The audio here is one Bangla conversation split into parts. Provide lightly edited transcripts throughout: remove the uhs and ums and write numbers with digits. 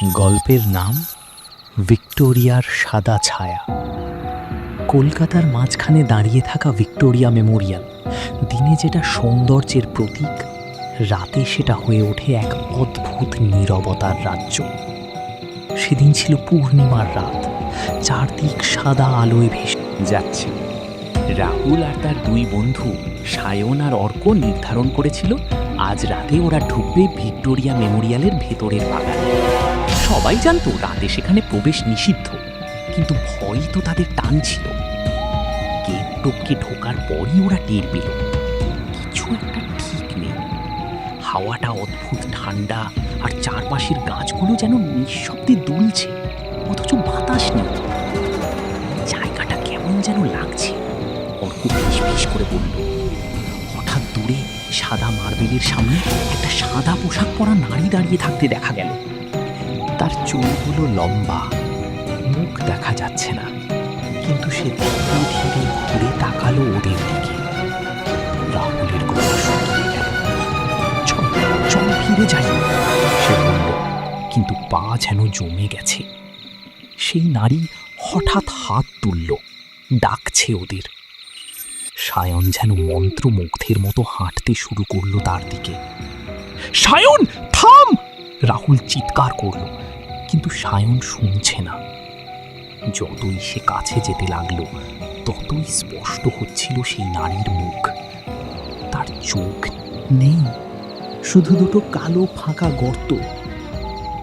গল্পের নাম ভিক্টোরিয়ার সাদা ছায়া। কলকাতার মাঝখানে দাঁড়িয়ে থাকা ভিক্টোরিয়া মেমোরিয়াল দিনে যেটা সৌন্দর্যের প্রতীক, রাতে সেটা হয়ে ওঠে এক অদ্ভুত নীরবতার রাজ্য। সেদিন ছিল পূর্ণিমার রাত, চারদিক সাদা আলোয় ভেসে যাচ্ছে। রাহুল আর তার দুই বন্ধু সায়ন আর অর্ক নির্ধারণ করেছিল আজ রাতে ওরা ঢুকবে ভিক্টোরিয়া মেমোরিয়ালের ভেতরের বাগানে। সবাই জানতো রাতে সেখানে প্রবেশ নিষিদ্ধ, কিন্তু ভয় তো তাদের টানছিল। গেট টপকে ঢোকার পরই ওরা টের পেল কিছু একটা ঠিক নেই। হাওয়াটা অদ্ভুত ঠান্ডা, আর চারপাশের গাছগুলো যেন নিঃশব্দে দুলছে, অথচ বাতাস নেই। জায়গাটা কেমন যেন লাগছে। অর্ক ফিস করে বলল। হঠাৎ দূরে সাদা মার্বেলের সামনে একটা সাদা পোশাক পরা নারী দাঁড়িয়ে থাকতে দেখা গেল। তার চুলগুলো লম্বা, মুখ দেখা যাচ্ছে না, কিন্তু সে ধীরে ধীরে ঘুরে তাকালো ওদের দিকে। রাহুলের গলা শুকিয়ে গেল। চল চল ফিরে যাই, সে বলল, কিন্তু পা যেন জমে গেছে। সেই নারী হঠাৎ হাত তুলল, ডাকছে ওদের। সায়ন যেন মন্ত্রমুগ্ধের মতো হাঁটতে শুরু করলো তার দিকে। সায়ন থাম! রাহুল চিৎকার করলো, কিন্তু সায়ন শুনছে না। যতই সে কাছে যেতে লাগলো, ততই স্পষ্ট হচ্ছিল সেই নারীর মুখ। তার চোখ নেই, শুধু দুটো কালো ফাঁকা গর্ত।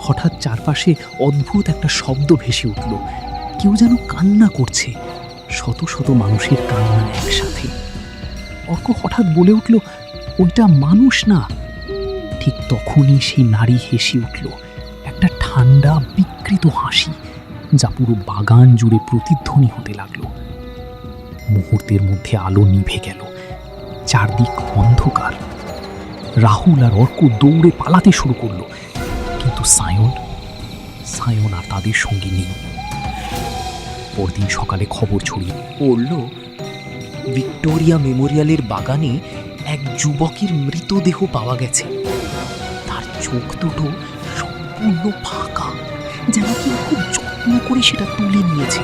হঠাৎ চারপাশে অদ্ভুত একটা শব্দ ভেসে উঠল। কেউ যেন কান্না করছে, শত শত মানুষের কান্না একসাথে। অর্ক হঠাৎ বলে উঠল, ওইটা মানুষ না। ঠিক তখনই সেই নারী হেসে উঠল, একটা ঠান্ডা বিকৃত হাসি, যা পুরো বাগান জুড়ে প্রতিধ্বনি হতে লাগলো। মুহূর্তের মধ্যে আলো নিভে গেল, চারদিক অন্ধকার। রাহুল আর অর্ক দৌড়ে পালাতে শুরু করলো, কিন্তু সায়ন আর তাদের সঙ্গে নেই। পরদিন সকালে খবর ছড়িয়ে পড়ল, ভিক্টোরিয়া মেমোরিয়ালের বাগানে এক যুবকের মৃতদেহ পাওয়া গেছে। তার চোখ দুটো সম্পূর্ণ ফাঁকা, যেন কেউ খুব যত্ন করে সেটা তুলে নিয়েছে।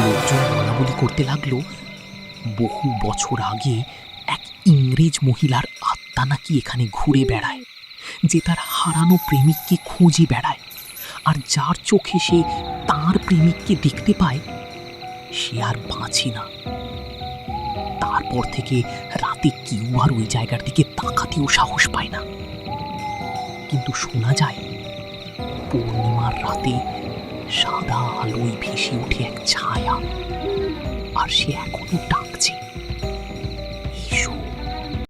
লোকজন বলাবলি করতে লাগলো, বহু বছর আগে এক ইংরেজ মহিলার আত্মা নাকি এখানে ঘুরে বেড়ায়, যে তার হারানো প্রেমিককে খুঁজে বেড়ায়। আর যার চোখে সে তার প্রেমিককে দেখতে পায়, সে আর বাঁচে না। তারপর থেকে রাতে কেউ আর ওই জায়গার দিকে তাকাতেও সাহস পায় না। কিন্তু শোনা যায়, পূর্ণিমার রাতে সাদা আলোয় ভেসে ওঠে এক ছায়া, আর সে এখনো